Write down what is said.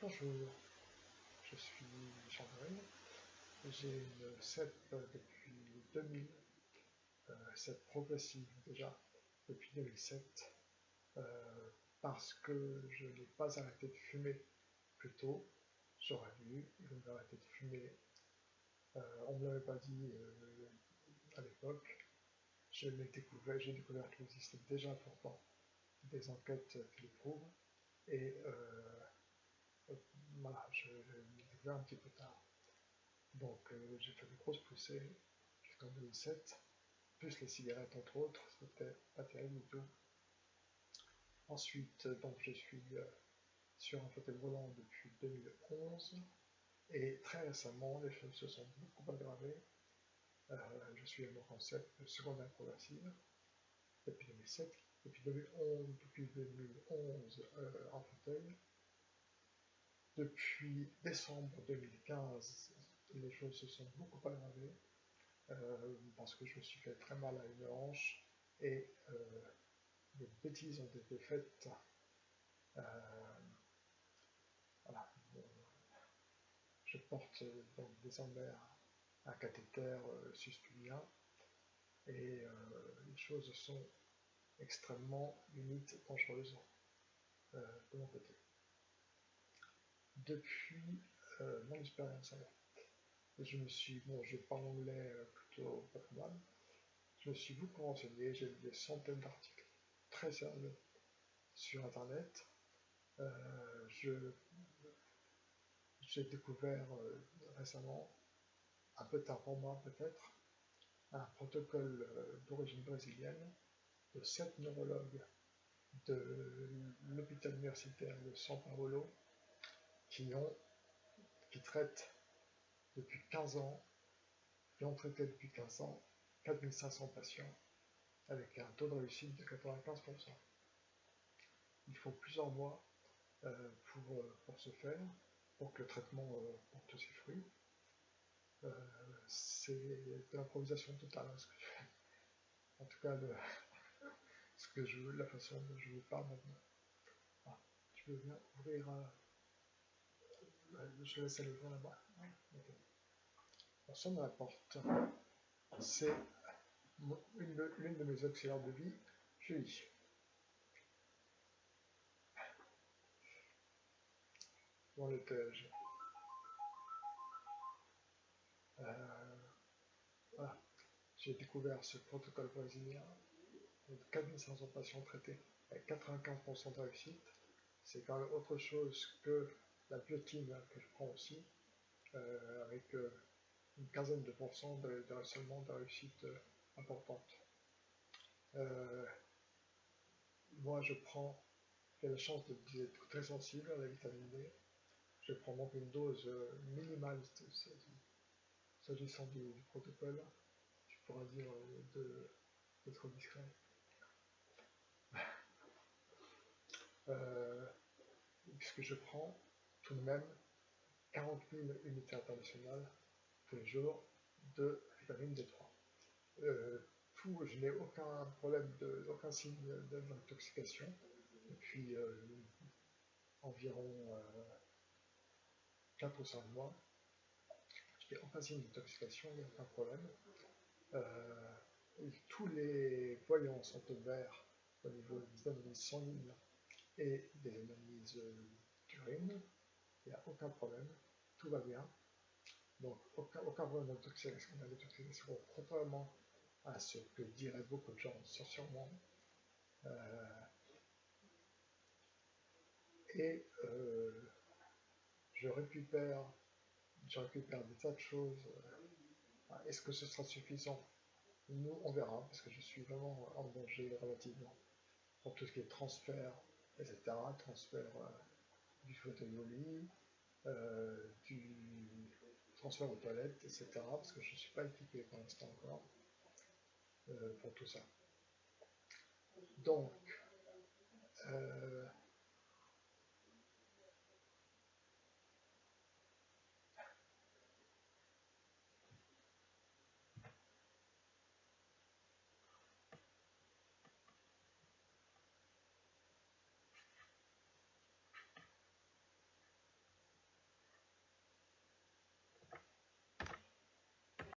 Bonjour, je suis Jean-Noël, j'ai une CEP depuis 2000, CEP progressive déjà depuis 2007, parce que je n'ai pas arrêté de fumer plus tôt. J'aurais dû, je vais arrêter de fumer, on ne me l'avait pas dit à l'époque. J'ai découvert qu'il existait déjà pourtant des enquêtes qui le prouvent, et voilà, je l'ai découvert un petit peu tard. Donc j'ai fait de grosses poussées jusqu'en 2007, plus les cigarettes entre autres, c'était pas terrible du tout. Ensuite, donc je suis sur un fauteuil volant depuis 2011, et très récemment les choses se sont beaucoup aggravées. Je suis à mon concept de secondaire progressive depuis 2007, depuis 2011 en fauteuil. Depuis décembre 2015, les choses se sont beaucoup aggravées parce que je me suis fait très mal à une hanche et des bêtises ont été faites. Voilà. Je porte donc désormais un cathéter suspulien et les choses sont extrêmement limite dangereuses de mon côté. Depuis mon expérience je me suis, bon, je parle anglais plutôt pas mal, je me suis beaucoup renseigné, j'ai lu des centaines d'articles très sérieux sur internet. J'ai découvert récemment, un peu tard pour moi peut-être, un protocole d'origine brésilienne de 7 neurologues de l'hôpital universitaire de São Paulo qui traitent depuis 15 ans, qui ont traité depuis 15 ans 4500 patients avec un taux de réussite de 95%. Il faut plusieurs mois pour ce faire, pour que le traitement porte ses fruits. C'est de l'improvisation totale, ce que je fais. En tout cas, la façon dont je vous parle maintenant. Ah, tu veux bien ouvrir je laisse aller voir là-bas. Okay. On sonne à la porte. C'est l'une de mes auxiliaires de vie, Julie. Où en étais-je? Voilà. J'ai découvert ce protocole brésilien de 4500 patients traités avec 95% de réussite. C'est quand même autre chose que la biotine que je prends aussi, avec une quinzaine de pourcents seulement de réussite importante. Moi, j'ai la chance d'être très sensible à la vitamine D. Je prends donc une dose minimale s'agissant du protocole. Tu pourras dire d'être discret. Puisque je prends tout de même 40 000 unités internationales tous les jours de vitamine D3. Je n'ai aucun problème, aucun signe d'intoxication depuis environ 4 ou 5 mois. Je n'ai aucun signe d'intoxication, il n'y a aucun problème. Tous les voyants sont au vert au niveau des analyses sanguines et des analyses d'urine. Il n'y a aucun problème, tout va bien. Donc aucun problème d'intoxication, contrairement à ce que diraient beaucoup de gens sur moi. Et je récupère des tas de choses. Est-ce que ce sera suffisant? Nous, on verra, parce que je suis vraiment en danger relativement pour tout ce qui est transfert, etc. Transfert du fauteuil au lit, du transfert aux toilettes, etc. Parce que je ne suis pas équipé pour l'instant encore pour tout ça. Donc,